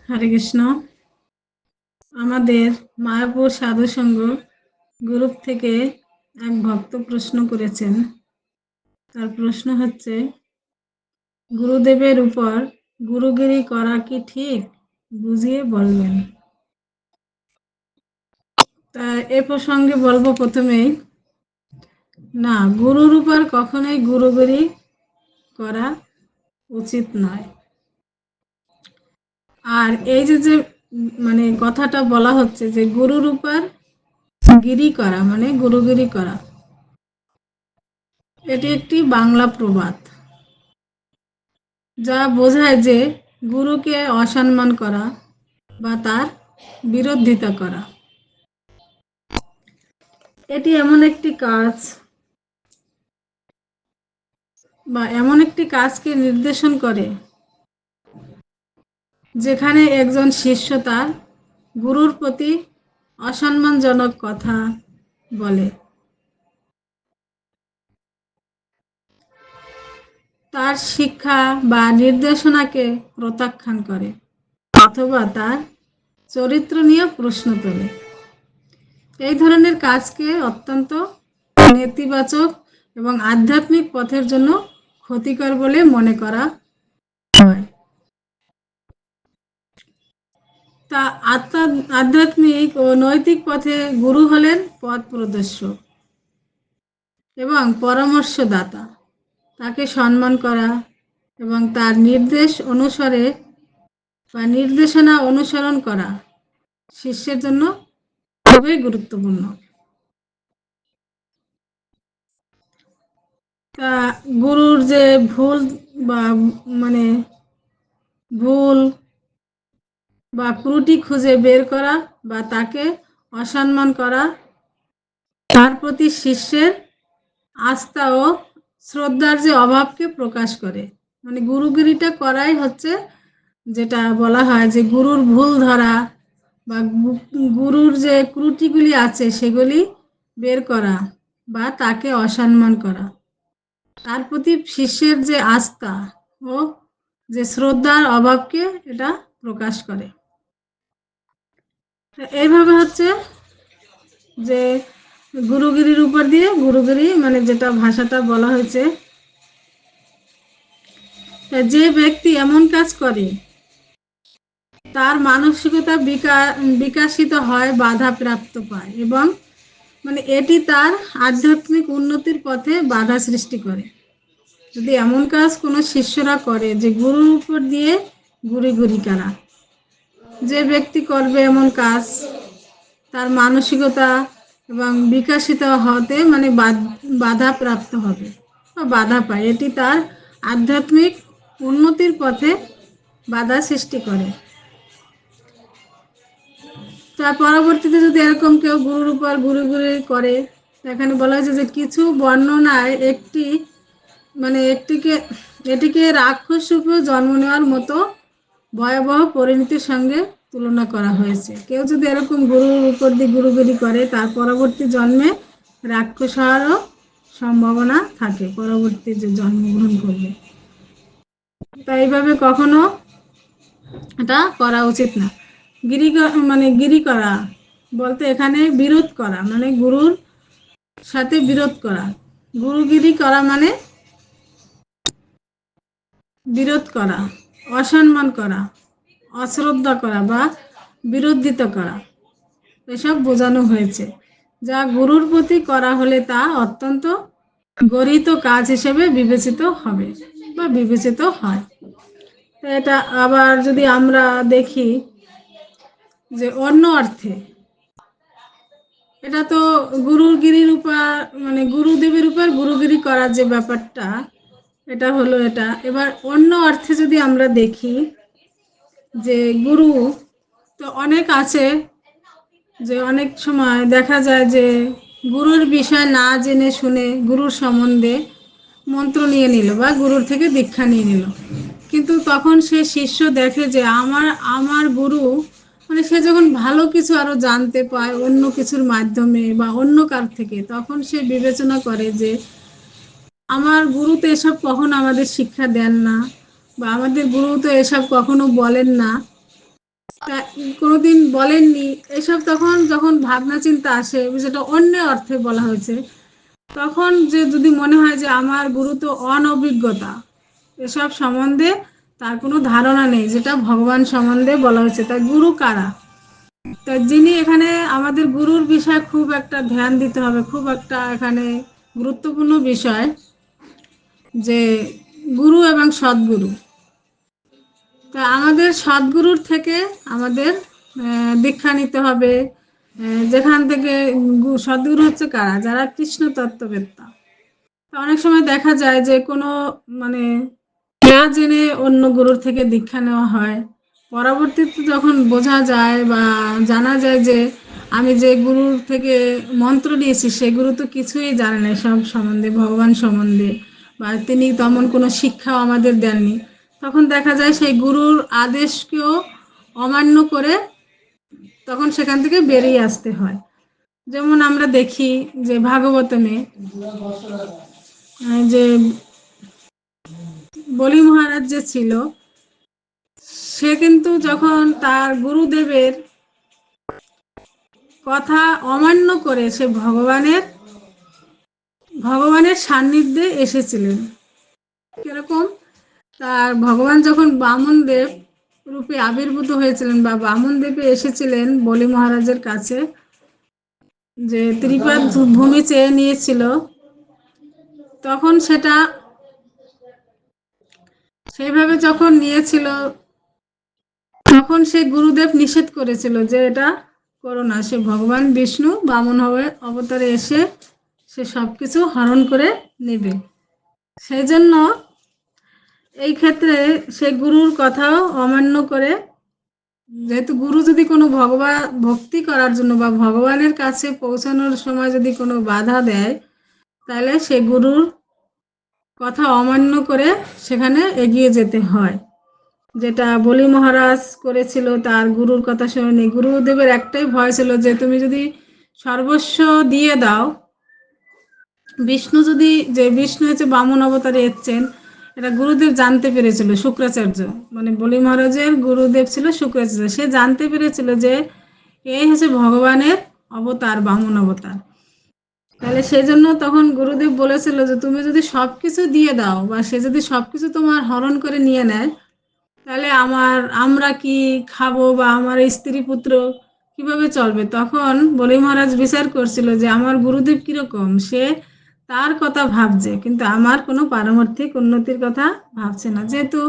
হরে কৃষ্ণ। আমাদের মায়াপুর সাধুসঙ্গ গ্রুপ থেকে এক ভক্ত প্রশ্ন করেছেন। তার প্রশ্ন হচ্ছে, গুরুদেবের উপর গুরুগিরি করা কি ঠিক? বুঝিয়ে বলবেন। তা এ প্রসঙ্গে বলবো প্রথমেই, না, গুরুর উপর কখনোই গুরুগিরি করা উচিত নয়। আর এই যে মানে কথাটা বলা হচ্ছে যে গুরুর উপর গিরি করা মানে গুরুগিরি করা, এটি একটি বাংলা প্রবাদ, যা বোঝায় যে গুরুকে অসম্মান করা বা তার বিরোধিতা করা। এটি এমন একটি কাজ বা এমন একটি কাজকে নির্দেশন করে যেখানে একজন শিষ্য তার গুরুর প্রতি অসম্মানজনক কথা বলে, তার শিক্ষা বা নির্দেশনাকে প্রত্যাখ্যান করে অথবা তার চরিত্র নিয়ে প্রশ্ন তোলে। এই ধরনের কাজকে অত্যন্ত নেতিবাচক এবং আধ্যাত্মিক পথের জন্য ক্ষতিকর বলে মনে করা হয়। তা আধ্যাত্মিক ও নৈতিক পথে গুরু হলেন পথ প্রদর্শক এবং পরামর্শদাতা। তাকে সম্মান করা এবং তার নির্দেশ অনুসারে বা নির্দেশনা অনুসরণ করা শিষ্যের জন্য খুবই গুরুত্বপূর্ণ। তা গুরুর যে ভুল বা মানে ভুল বা ত্রুটি খুঁজে বের করা বা তাকে অসম্মান করা তার প্রতি শিষ্যের আস্থা ও শ্রদ্ধার যে অভাবকে প্রকাশ করে। মানে গুরুগিরিটা করাই হচ্ছে, যেটা বলা হয় যে গুরুর ভুল ধরা বা গুরুর যে ত্রুটিগুলি আছে সেগুলি বের করা বা তাকে অসম্মান করা, তার প্রতি শিষ্যের যে আস্থা ও যে শ্রদ্ধার অভাবকে এটা প্রকাশ করে। এইভাবে হচ্ছে যে গুরুগিরির উপর দিয়ে গুরুগিরি মানে যেটা ভাষাটা বলা হয়েছে, যে ব্যক্তি এমন কাজ করে তার মানসিকতা বিকাশিত হয়, বাধা প্রাপ্ত পায় এবং মানে এটি তার আধ্যাত্মিক উন্নতির পথে বাধা সৃষ্টি করে। যদি এমন কাজ কোনো শিষ্যরা করে যে গুরুর উপর দিয়ে গুরি করা, যে ব্যক্তি করবে এমন কাজ তার মানসিকতা এবং বিকাশিত হতে মানে বাধা প্রাপ্ত হবে বা বাধা পায়, এটি তার আধ্যাত্মিক উন্নতির পথে বাধা সৃষ্টি করে। তার পরবর্তীতে যদি এরকম কেউ গুরুর উপর গুরি করে, এখানে বলা হয়েছে যে কিছু বর্ণনায় এটিকে রাক্ষস রূপে জন্ম নেওয়ার মতো ভয়াবহ পরিণতির সঙ্গে তুলনা করা হয়েছে। কেউ যদি এরকম গুরুর উপর দিয়ে গুরুগিরি করে তার পরবর্তী জন্মে রাক্ষস হওয়ারও সম্ভাবনা থাকে, পরবর্তী যে জন্মগ্রহণ করবে। তাই এইভাবে কখনো এটা করা উচিত না। গিরি করা বলতে এখানে বিরোধ করা, মানে গুরুর সাথে বিরোধ করা। গুরুগিরি করা মানে বিরোধ করা, অসম্মান করা, অশ্রদ্ধা করা বা বিরোধিতা করা, এসব বোঝানো হয়েছে, যা গুরুর প্রতি করা হলে তা অত্যন্ত গর্হিত কাজ হিসেবে বিবেচিত হবে বা বিবেচিত হয়। এটা আবার যদি আমরা দেখি যে অন্য অর্থে, এটা তো গুরুগিরির উপর মানে গুরুদেবের উপর গুরুগিরি করার যে ব্যাপারটা, এটা হলো এটা। এবার অন্য অর্থে যদি আমরা দেখি যে গুরু তো অনেক আছে, যে অনেক সময় দেখা যায় যে গুরুর বিষয় না জেনে শুনে গুরুর সম্বন্ধে মন্ত্র নিয়ে নিল বা গুরুর থেকে দীক্ষা নিয়ে নিল, কিন্তু তখন সে শিষ্য দেখে যে আমার আমার গুরু মানে সে যখন ভালো কিছু আরো জানতে পায় অন্য কিছুর মাধ্যমে বা অন্য কার থেকে, তখন সে বিবেচনা করে যে আমার গুরু তো এসব কখনো আমাদের শিক্ষা দেন না বা আমাদের গুরু তো এসব কখনো বলেন না, কোনোদিন বলেননি, এসব তখন যখন ভাবনা চিন্তা আসে, যেটা অন্য অর্থে বলা হয়েছে, তখন যে যদি মনে হয় যে আমার গুরু তো অনভিজ্ঞতা, এসব সম্বন্ধে তার কোনো ধারণা নেই, যেটা ভগবান সম্বন্ধে বলা হয়েছে, তার গুরু কারা। তা যিনি এখানে আমাদের গুরুর বিষয়ে খুব একটা ধ্যান দিতে হবে, খুব একটা এখানে গুরুত্বপূর্ণ বিষয়, যে গুরু এবং সদ্গুরু। তা আমাদের সদ্গুরুর থেকে আমাদের দীক্ষা নিতে হবে। যেখান থেকে সদ্গুরু হচ্ছে কারা, যারা কৃষ্ণ তত্ত্ববেত্তা। অনেক সময় দেখা যায় যে কোনো মানে না জেনে অন্য গুরুর থেকে দীক্ষা নেওয়া হয়, পরবর্তীতে যখন বোঝা যায় বা জানা যায় যে আমি যে গুরুর থেকে মন্ত্র নিয়েছি সে গুরু তো কিছুই জানে না সব সম্বন্ধে, ভগবান সম্বন্ধে, বা তিনি তেমন কোনো শিক্ষাও আমাদের দেননি, তখন দেখা যায় সেই গুরুর আদেশকেও অমান্য করে তখন সেখান থেকে বেরিয়ে আসতে হয়। যেমন আমরা দেখি যে ভাগবতমে যে বলি মহারাজ যে ছিল, সে কিন্তু যখন তার গুরুদেবের কথা অমান্য করে সে ভগবানের সান্নিধ্যে এসেছিলেন। কিরকম, তার ভগবান যখন বামন দেব রূপে আবির্ভূত হয়েছিলেন বা বামন দেবে এসেছিলেন বলি মহারাজের কাছে, যে ত্রিপাদ ভূমি চেয়ে নিয়েছিল, তখন সেটা সেইভাবে যখন নিয়েছিল, তখন সে গুরুদেব নিষেধ করেছিল যে এটা করো না, সে ভগবান বিষ্ণু বামন অবতারে এসে সে সবকিছু হরণ করে নেবে। সেই জন্য এই ক্ষেত্রে সে গুরুর কথাও অমান্য করে, যেহেতু গুরু যদি কোনো ভক্তি করার জন্য বা ভগবানের কাছে পৌঁছানোর সময় যদি কোনো বাধা দেয়, তাহলে সে গুরুর কথা অমান্য করে সেখানে এগিয়ে যেতে হয়। যেটা বলি মহারাজ করেছিল, তার গুরুর কথা শুনেনি। গুরুদেবের একটাই ভয় ছিল যে তুমি যদি সর্বস্ব দিয়ে দাও, বিষ্ণু হচ্ছে বামন অবতারে এসছেন, এটা গুরুদেব জানতে পেরেছিল। শুক্রাচার্য মানে বলি মহারাজের গুরুদেব ছিল শুক্রাচার্য, সে জানতে পেরেছিল যে এই হচ্ছে ভগবানের অবতার, বামন অবতার। তাহলে সেই জন্য তখন গুরুদেব বলেছিল যে তুমি যদি সবকিছু দিয়ে দাও বা সে যদি সবকিছু তোমার হরণ করে নিয়ে নেয়, তাহলে আমরা কি খাবো বা আমার স্ত্রী পুত্র কিভাবে চলবে। তখন বলি মহারাজ বিচার করছিল যে আমার গুরুদেব কিরকম, সে তার কথা ভাবছে কিন্তু আমার কোনো পারমার্থিক উন্নতির কথা ভাবছে না। যেহেতু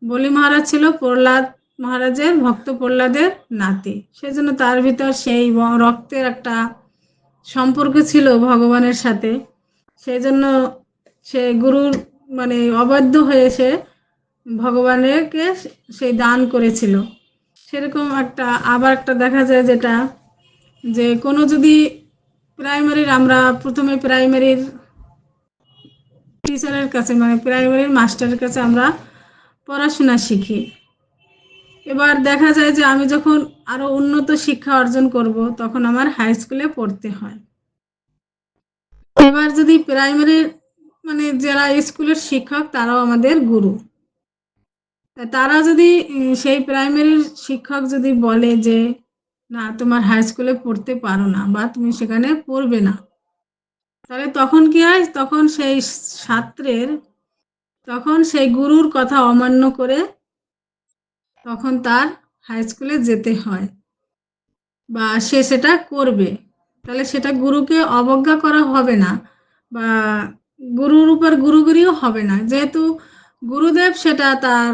বলি মহারাজ ছিল প্রহ্লাদ মহারাজের ভক্ত, প্রহ্লাদের নাতি, সেজন্য তার ভিতর সেই রক্তের একটা সম্পর্ক ছিল ভগবানের সাথে। সেই জন্য সে গুরুর মানে অবাধ্য হয়ে সে ভগবানকে সেই দান করেছিল। সেরকম আবার একটা দেখা যায় যেটা, যে কোনো যদি আমরা প্রথমে প্রাইমারির টিচারের কাছে মানে প্রাইমারির মাস্টারের কাছে আমরা পড়াশোনা শিখি। এবার দেখা যায় যে আমি যখন আরো উন্নত শিক্ষা অর্জন করব, তখন আমার হাই স্কুলে পড়তে হয়। এবার যদি প্রাইমারির মানে যারা স্কুলের শিক্ষক তারাও আমাদের গুরু, তারা যদি সেই প্রাইমারির শিক্ষক যদি বলে যে না তোমার হাই স্কুলে পড়তে পারো না বা তুমি সেখানে পড়বে না, তাহলে তখন কি হয়, তখন সেই গুরুর কথা অমান্য করে তখন তার হাই স্কুলে যেতে হয় বা সে সেটা করবে। তাহলে সেটা গুরুকে অবজ্ঞা করা হবে না বা গুরুর উপর গুরুগিরিও হবে না, যেহেতু গুরুদেব সেটা তার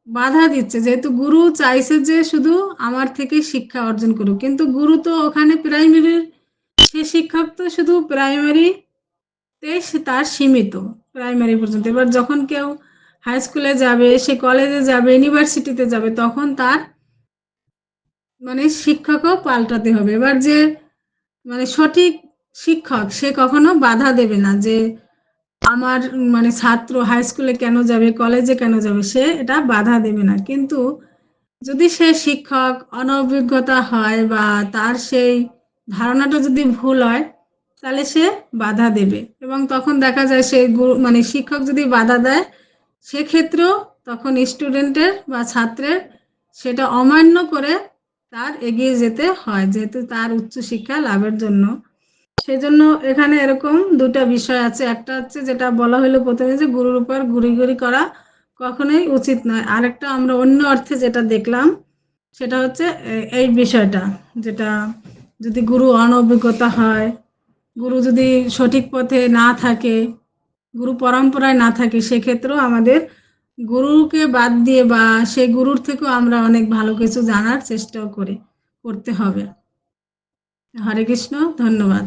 বাধা দিচ্ছে, যেহেতু গুরু চাইছে যে শুধু আমার থেকে শিক্ষা অর্জন করুক, কিন্তু গুরু তো ওখানে প্রাইমারির সে শিক্ষক তো শুধু প্রাইমারিতে তার সীমিত, প্রাইমারি পর্যন্ত। এবার যখন কেউ হাই স্কুলে যাবে, সে কলেজে যাবে, ইউনিভার্সিটিতে যাবে, তখন তার মানে শিক্ষকও পাল্টাতে হবে। এবার যে মানে সঠিক শিক্ষক সে কখনো বাধা দেবে না যে আমার মানে ছাত্র হাই স্কুলে কেন যাবে, কলেজে কেন যাবে, সে এটা বাধা দেবে না। কিন্তু যদি সে শিক্ষক অনভিজ্ঞতা হয় বা তার সেই ধারণাটা যদি ভুল হয়, তাহলে সে বাধা দেবে। এবং তখন দেখা যায় সেই মানে শিক্ষক যদি বাধা দেয়, সেক্ষেত্রেও তখন স্টুডেন্টের বা ছাত্রের সেটা অমান্য করে তার এগিয়ে যেতে হয়, যেহেতু তার উচ্চশিক্ষা লাভের জন্য। সেজন্য এখানে এরকম দুটা বিষয় আছে। একটা হচ্ছে যেটা বলা হলো প্রথমে, যে গুরুর উপর ঘুরি করা কখনোই উচিত নয়। আরেকটা আমরা অন্য অর্থে যেটা দেখলাম সেটা হচ্ছে এই বিষয়টা, যেটা যদি গুরু অনভিজ্ঞতা হয়, গুরু যদি সঠিক পথে না থাকে, গুরু পরম্পরায় না থাকে, সেক্ষেত্রেও আমাদের গুরুকে বাদ দিয়ে বা সেই গুরুর থেকেও আমরা অনেক ভালো কিছু জানার চেষ্টাও করতে হবে। হরে কৃষ্ণ, ধন্যবাদ।